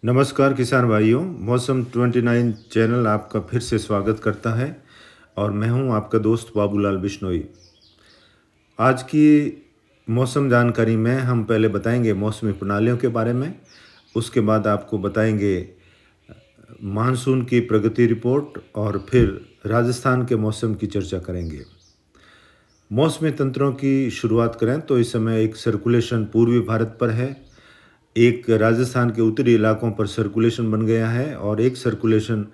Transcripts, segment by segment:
नमस्कार किसान भाइयों, मौसम 29 चैनल आपका फिर से स्वागत करता है और मैं हूं आपका दोस्त बाबूलाल बिश्नोई। आज की मौसम जानकारी में हम पहले बताएंगे मौसमी प्रणालियों के बारे में, उसके बाद आपको बताएंगे मानसून की प्रगति रिपोर्ट और फिर राजस्थान के मौसम की चर्चा करेंगे। मौसमी तंत्रों की शुरुआत करें तो इस समय एक सर्कुलेशन पूर्वी भारत पर है, एक राजस्थान के उत्तरी इलाकों पर सर्कुलेशन बन गया है और एक सर्कुलेशन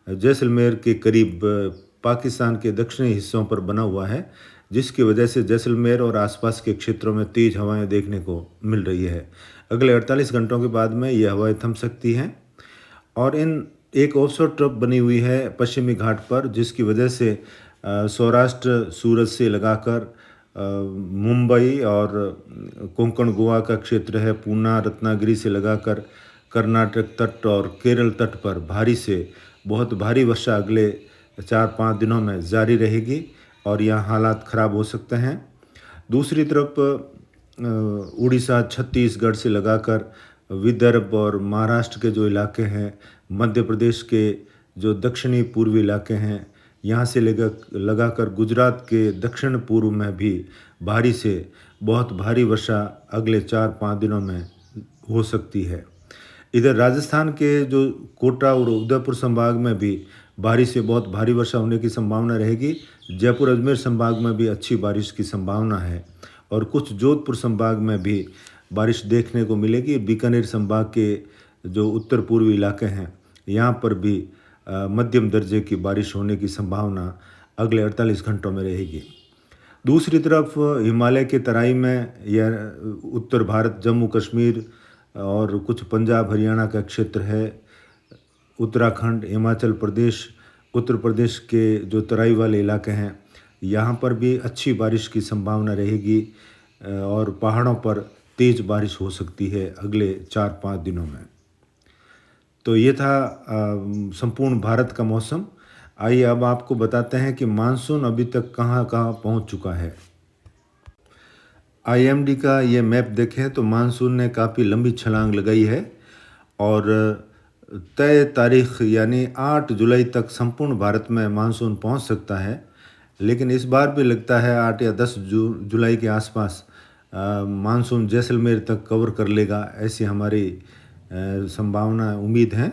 जैसलमेर के करीब पाकिस्तान के दक्षिणी हिस्सों पर बना हुआ है, जिसकी वजह से जैसलमेर और आसपास के क्षेत्रों में तेज हवाएं देखने को मिल रही है। अगले 48 घंटों के बाद में ये हवाएं थम सकती हैं और इन एक ऑफशोर ट्रफ बनी हुई है पश्चिमी घाट पर, जिसकी वजह से सौराष्ट्र सूरत से लगाकर मुंबई और कोंकण गोवा का क्षेत्र है, पूना रत्नागिरी से लगाकर कर्नाटक तट और केरल तट पर भारी से बहुत भारी वर्षा अगले 4-5 दिनों में जारी रहेगी और यहाँ हालात ख़राब हो सकते हैं। दूसरी तरफ उड़ीसा छत्तीसगढ़ से लगाकर विदर्भ और महाराष्ट्र के जो इलाके हैं, मध्य प्रदेश के जो दक्षिणी पूर्वी इलाके हैं, यहाँ से लगाकर गुजरात के दक्षिण पूर्व में भी भारी से बहुत भारी वर्षा अगले 4-5 दिनों में हो सकती है। इधर राजस्थान के जो कोटा और उदयपुर संभाग में भी भारी से बहुत भारी वर्षा होने की संभावना रहेगी। जयपुर अजमेर संभाग में भी अच्छी बारिश की संभावना है और कुछ जोधपुर संभाग में भी बारिश देखने को मिलेगी। बीकानेर संभाग के जो उत्तर पूर्वी इलाके हैं, यहाँ पर भी मध्यम दर्जे की बारिश होने की संभावना अगले 48 घंटों में रहेगी। दूसरी तरफ हिमालय के तराई में या उत्तर भारत, जम्मू कश्मीर और कुछ पंजाब हरियाणा का क्षेत्र है, उत्तराखंड, हिमाचल प्रदेश, उत्तर प्रदेश के जो तराई वाले इलाके हैं, यहाँ पर भी अच्छी बारिश की संभावना रहेगी और पहाड़ों पर तेज़ बारिश हो सकती है अगले 4-5 दिनों में। तो ये था संपूर्ण भारत का मौसम। आइए अब आपको बताते हैं कि मानसून अभी तक कहाँ कहाँ पहुँच चुका है। आईएमडी का ये मैप देखें तो मानसून ने काफ़ी लंबी छलांग लगाई है और तय तारीख यानी 8 जुलाई तक संपूर्ण भारत में मानसून पहुंच सकता है, लेकिन इस बार भी लगता है 8 या 10 जुलाई के आसपास मानसून जैसलमेर तक कवर कर लेगा, ऐसी हमारी संभावना उम्मीद है।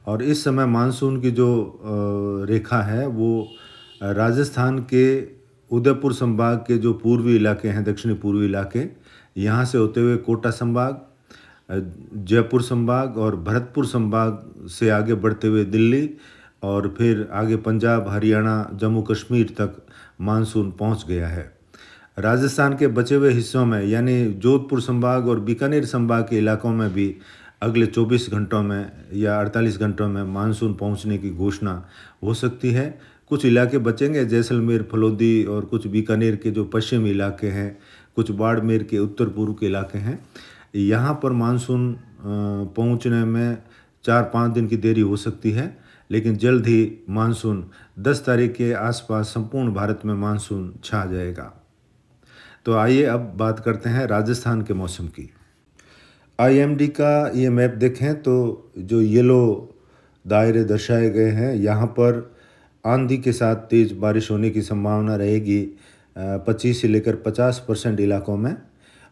और इस समय मानसून की जो रेखा है वो राजस्थान के उदयपुर संभाग के जो पूर्वी इलाके हैं, दक्षिणी पूर्वी इलाके, यहाँ से होते हुए कोटा संभाग, जयपुर संभाग और भरतपुर संभाग से आगे बढ़ते हुए दिल्ली और फिर आगे पंजाब, हरियाणा, जम्मू कश्मीर तक मानसून पहुंच गया है। राजस्थान के बचे हुए हिस्सों में यानी जोधपुर संभाग और बीकानेर संभाग के इलाकों में भी अगले 24 घंटों में या 48 घंटों में मानसून पहुंचने की घोषणा हो सकती है। कुछ इलाके बचेंगे, जैसलमेर, फलोदी और कुछ बीकानेर के जो पश्चिमी इलाके हैं, कुछ बाड़मेर के उत्तर पूर्व के इलाके हैं, यहाँ पर मानसून पहुँचने में 4-5 दिन की देरी हो सकती है, लेकिन जल्द ही मानसून 10 तारीख के आसपास संपूर्ण भारत में मानसून छा जाएगा। तो आइए अब बात करते हैं राजस्थान के मौसम की। आईएमडी का ये मैप देखें तो जो येलो दायरे दर्शाए गए हैं, यहाँ पर आंधी के साथ तेज़ बारिश होने की संभावना रहेगी 25 से लेकर 50% इलाकों में,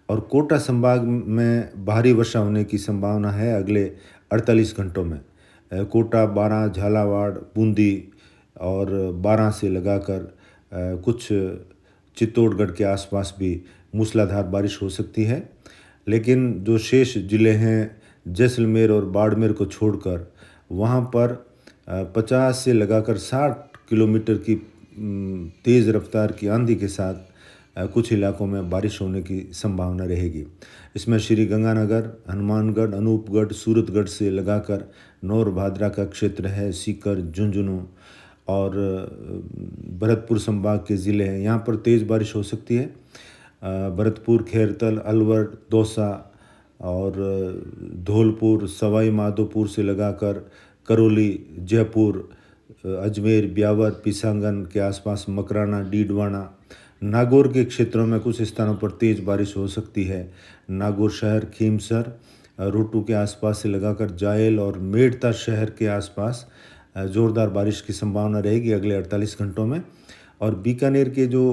और कोटा संभाग में भारी वर्षा होने की संभावना है अगले 48 घंटों में। कोटा, बारां, झालावाड़, बूंदी और बारां से लगाकर कुछ चित्तौड़गढ़ के आसपास भी मूसलाधार बारिश हो सकती है, लेकिन जो शेष ज़िले हैं जैसलमेर और बाड़मेर को छोड़कर वहाँ पर 50 से लगाकर 60 किलोमीटर की तेज़ रफ्तार की आंधी के साथ कुछ इलाकों में बारिश होने की संभावना रहेगी। इसमें श्री गंगानगर, हनुमानगढ़, अनूपगढ़, सूरतगढ़ से लगाकर नौर भादरा का क्षेत्र है, सीकर, झुंझुनू और भरतपुर संभाग के ज़िले हैं, यहाँ पर तेज़ बारिश हो सकती है। भरतपुर, खैरतल, अलवर, दौसा और धौलपुर, सवाई माधोपुर से लगाकर करौली, जयपुर, अजमेर, ब्यावर, पिसांगन के आसपास मकराना, डीडवाना, नागौर के क्षेत्रों में कुछ स्थानों पर तेज़ बारिश हो सकती है। नागौर शहर, खीमसर रोटू के आसपास से लगाकर जायल और मेड़ता शहर के आसपास ज़ोरदार बारिश की संभावना रहेगी अगले 48 घंटों में। और बीकानेर के जो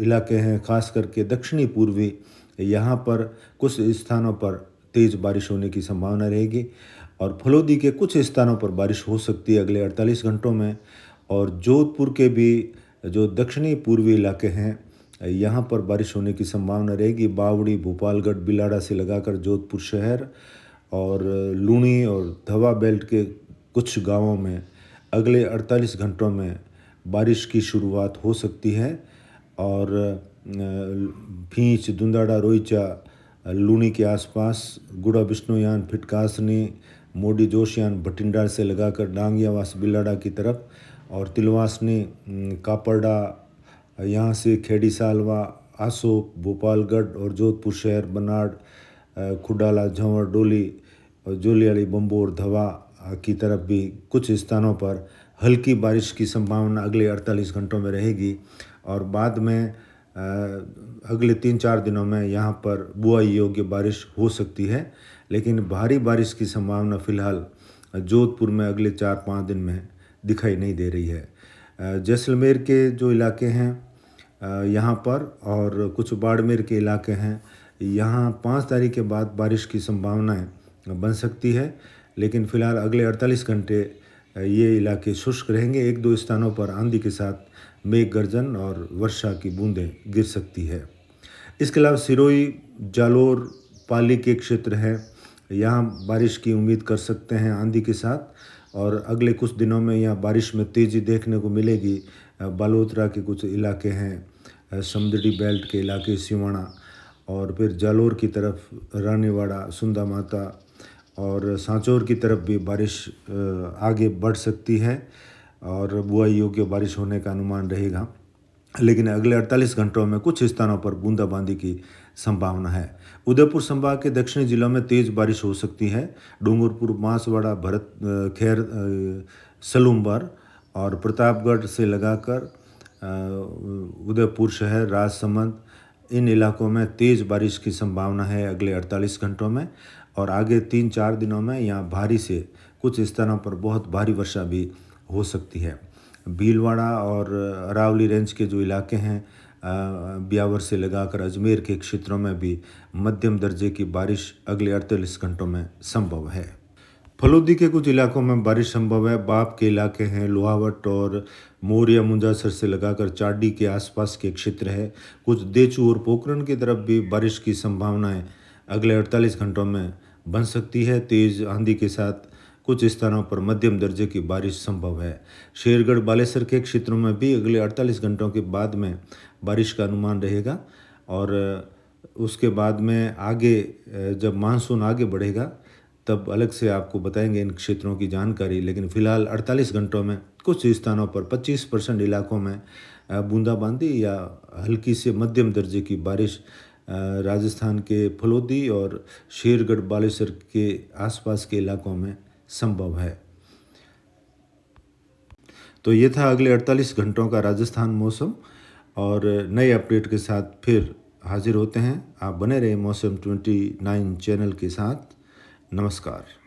इलाके हैं, ख़ास करके दक्षिणी पूर्वी, यहाँ पर कुछ स्थानों पर तेज़ बारिश होने की संभावना रहेगी। और फलोदी के कुछ स्थानों पर बारिश हो सकती है अगले 48 घंटों में। और जोधपुर के भी जो दक्षिणी पूर्वी इलाके हैं, यहाँ पर बारिश होने की संभावना रहेगी। बावड़ी, भोपालगढ़, बिलाड़ा से लगाकर जोधपुर शहर और लूणी और धवा बेल्ट के कुछ गांवों में अगले 48 घंटों में बारिश की शुरुआत हो सकती है। और भींच, दुंदाड़ा, रोईचा, लूणी के आसपास, गुड़ा, बिश्नोयान, फिटकासनी, मोडी, जोशियान, भटिंडा से लगाकर डांगियावास, बिलाड़ा की तरफ, और तिलवासनी, कापरडा, यहाँ से खेड़ी सालवा, आसोप, भोपालगढ़ और जोधपुर शहर, बनाड़, खुडाला, झंवर, डोली और जोलियाली, बम्बोर, धवा की तरफ भी कुछ स्थानों पर हल्की बारिश की संभावना अगले 48 घंटों में रहेगी। और बाद में अगले 3-4 दिनों में यहाँ पर बुआई योग्य बारिश हो सकती है, लेकिन भारी बारिश की संभावना फ़िलहाल जोधपुर में अगले 4-5 दिन में दिखाई नहीं दे रही है। जैसलमेर के जो इलाके हैं यहाँ पर और कुछ बाड़मेर के इलाके हैं, यहाँ 5 तारीख के बाद बारिश की संभावनाएं बन सकती है, लेकिन फ़िलहाल अगले 48 घंटे ये इलाके शुष्क रहेंगे। 1-2 स्थानों पर आंधी के साथ मेघ गर्जन और वर्षा की बूंदें गिर सकती है। इसके अलावा सिरोही, जालोर, पाली के क्षेत्र हैं, यहाँ बारिश की उम्मीद कर सकते हैं आंधी के साथ। और अगले कुछ दिनों में यहाँ बारिश में तेज़ी देखने को मिलेगी। बालोतरा के कुछ इलाके हैं, समदड़ी बेल्ट के इलाके, सिवाना, और फिर जालोर की तरफ रानीवाड़ा, सुंदा माता और सांचौर की तरफ भी बारिश आगे बढ़ सकती है और बुआई योग्य बारिश होने का अनुमान रहेगा। लेकिन अगले 48 घंटों में कुछ स्थानों पर बूंदाबांदी की संभावना है। उदयपुर संभाग के दक्षिणी जिलों में तेज़ बारिश हो सकती है। डूंगरपुर, बांसवाड़ा, भरत खैर, सलूमबर और प्रतापगढ़ से लगाकर उदयपुर शहर, राजसमंद, इन इलाकों में तेज़ बारिश की संभावना है अगले 48 घंटों में। और आगे 3-4 दिनों में यहाँ भारी से कुछ स्थानों पर बहुत भारी वर्षा भी हो सकती है। भीलवाड़ा और अरावली रेंज के जो इलाके हैं, ब्यावर से लगाकर अजमेर के क्षेत्रों में भी मध्यम दर्जे की बारिश अगले 48 घंटों में संभव है। फलोदी के कुछ इलाकों में बारिश संभव है। बाप के इलाके हैं, लोहावट और मोरिया, मुंजासर से लगाकर चाडी के आसपास के क्षेत्र है। कुछ देचू और पोखरण की तरफ भी बारिश की संभावनाएं अगले 48 घंटों में बन सकती है। तेज़ आंधी के साथ कुछ स्थानों पर मध्यम दर्जे की बारिश संभव है। शेरगढ़, बालेसर के क्षेत्रों में भी अगले 48 घंटों के बाद में बारिश का अनुमान रहेगा। और उसके बाद में आगे जब मानसून आगे बढ़ेगा तब अलग से आपको बताएंगे इन क्षेत्रों की जानकारी। लेकिन फ़िलहाल 48 घंटों में कुछ स्थानों पर 25% इलाकों में बूंदाबांदी या हल्की से मध्यम दर्जे की बारिश राजस्थान के फलोदी और शेरगढ़, बालेसर के आसपास के इलाकों में संभव है। तो ये था अगले 48 घंटों का राजस्थान मौसम, और नए अपडेट के साथ फिर हाजिर होते हैं। आप बने रहे मौसम 29 चैनल के साथ। नमस्कार।